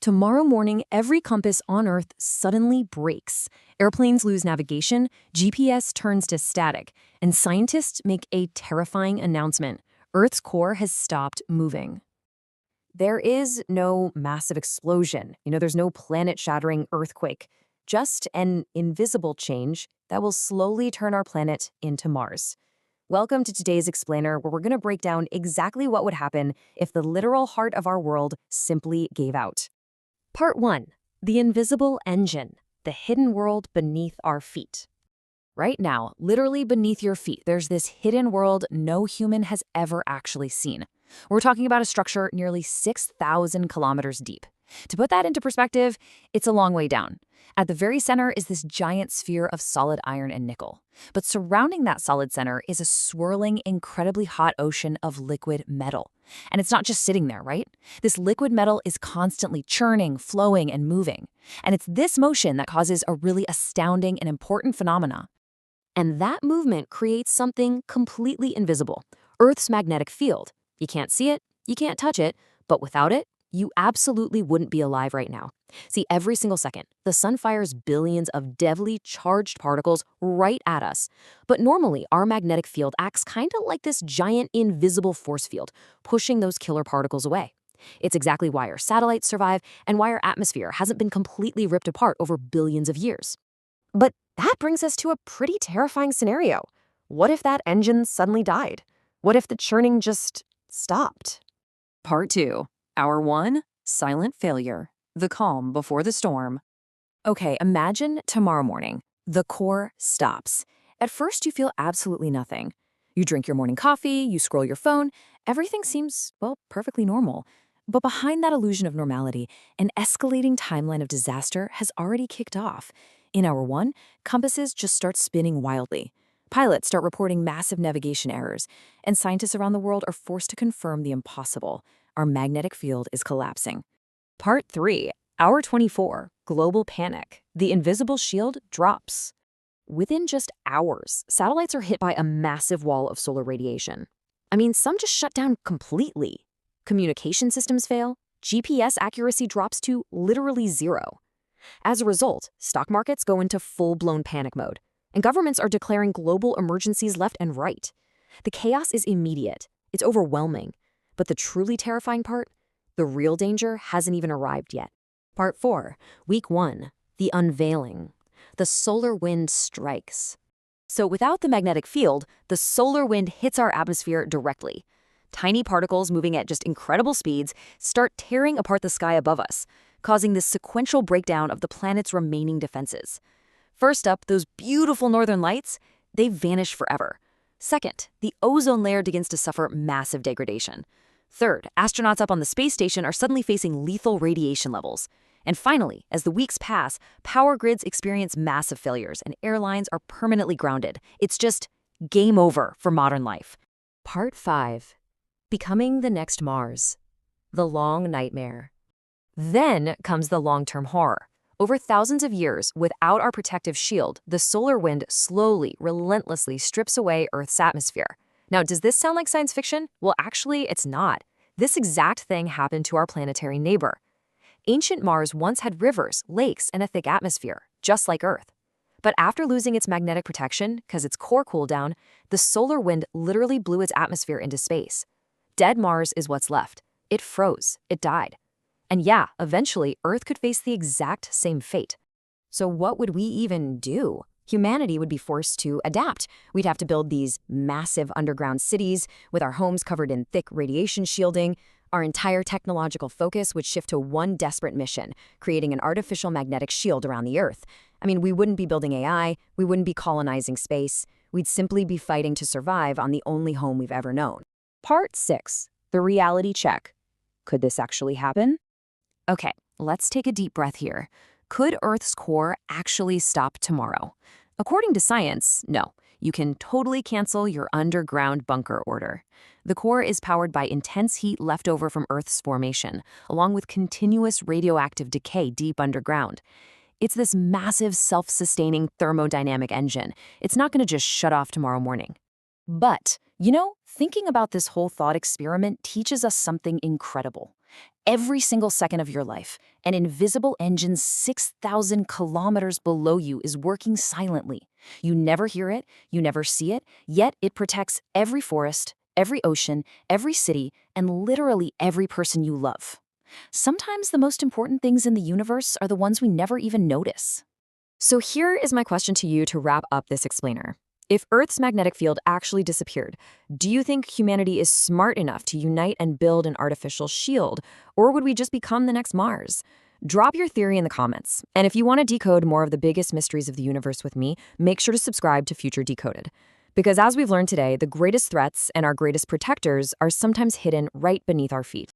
Tomorrow morning, every compass on Earth suddenly breaks. Airplanes lose navigation, GPS turns to static, and scientists make a terrifying announcement. Earth's core has stopped moving. There is no massive explosion. There's no planet-shattering earthquake. Just an invisible change that will slowly turn our planet into Mars. Welcome to today's Explainer, where we're going to break down exactly what would happen if the literal heart of our world simply gave out. Part 1. The invisible engine, the hidden world beneath our feet. Right now, literally beneath your feet, there's this hidden world no human has ever actually seen. We're talking about a structure nearly 6,000 kilometers deep. To put that into perspective, it's a long way down. At the very center is this giant sphere of solid iron and nickel. But surrounding that solid center is a swirling, incredibly hot ocean of liquid metal. And it's not just sitting there, right? This liquid metal is constantly churning, flowing, and moving. And it's this motion that causes a really astounding and important phenomena. And that movement creates something completely invisible, Earth's magnetic field. You can't see it, you can't touch it, but without it, you absolutely wouldn't be alive right now. See, every single second, the sun fires billions of deadly charged particles right at us. But normally, our magnetic field acts kind of like this giant invisible force field, pushing those killer particles away. It's exactly why our satellites survive and why our atmosphere hasn't been completely ripped apart over billions of years. But that brings us to a pretty terrifying scenario. What if that engine suddenly died? What if the churning just stopped? Part 2. Hour 1, silent failure. The calm before the storm. Okay, imagine tomorrow morning. The core stops. At first, you feel absolutely nothing. You drink your morning coffee, you scroll your phone. Everything seems, perfectly normal. But behind that illusion of normality, an escalating timeline of disaster has already kicked off. In Hour 1, compasses just start spinning wildly. Pilots start reporting massive navigation errors, and scientists around the world are forced to confirm the impossible. Our magnetic field is collapsing. Part 3. Hour 24. Global panic. The invisible shield drops. Within just hours, satellites are hit by a massive wall of solar radiation. Some just shut down completely. Communication systems fail. GPS accuracy drops to literally zero. As a result, stock markets go into full-blown panic mode, and governments are declaring global emergencies left and right. The chaos is immediate. It's overwhelming. But the truly terrifying part? The real danger hasn't even arrived yet. Part 4. Week 1. The unveiling. The solar wind strikes. So without the magnetic field, the solar wind hits our atmosphere directly. Tiny particles moving at just incredible speeds start tearing apart the sky above us, causing this sequential breakdown of the planet's remaining defenses. First up, those beautiful northern lights, they vanish forever. Second, the ozone layer begins to suffer massive degradation. Third, astronauts up on the space station are suddenly facing lethal radiation levels. And finally, as the weeks pass, power grids experience massive failures and airlines are permanently grounded. It's just game over for modern life. Part 5. Becoming the next Mars. The long nightmare. Then comes the long-term horror. Over thousands of years, without our protective shield, the solar wind slowly, relentlessly strips away Earth's atmosphere. Now, does this sound like science fiction? Well, actually, it's not. This exact thing happened to our planetary neighbor. Ancient Mars once had rivers, lakes, and a thick atmosphere, just like Earth. But after losing its magnetic protection, because its core cooled down, the solar wind literally blew its atmosphere into space. Dead Mars is what's left. It froze. It died. And yeah, eventually, Earth could face the exact same fate. So what would we even do? Humanity would be forced to adapt. We'd have to build these massive underground cities with our homes covered in thick radiation shielding. Our entire technological focus would shift to one desperate mission, creating an artificial magnetic shield around the Earth. We wouldn't be building AI, we wouldn't be colonizing space. We'd simply be fighting to survive on the only home we've ever known. Part 6. The reality check. Could this actually happen? Okay, let's take a deep breath here. Could Earth's core actually stop tomorrow? According to science, no. You can totally cancel your underground bunker order. The core is powered by intense heat left over from Earth's formation, along with continuous radioactive decay deep underground. It's this massive self-sustaining thermodynamic engine. It's not going to just shut off tomorrow morning. But, thinking about this whole thought experiment teaches us something incredible. every single second of your life. An invisible engine 6,000 kilometers below you is working silently. You never hear it, you never see it, yet it protects every forest, every ocean, every city, and literally every person you love. Sometimes the most important things in the universe are the ones we never even notice. So here is my question to you to wrap up this explainer. If Earth's magnetic field actually disappeared, do you think humanity is smart enough to unite and build an artificial shield, or would we just become the next Mars? Drop your theory in the comments, and if you want to decode more of the biggest mysteries of the universe with me, make sure to subscribe to Future Decoded. Because as we've learned today, the greatest threats and our greatest protectors are sometimes hidden right beneath our feet.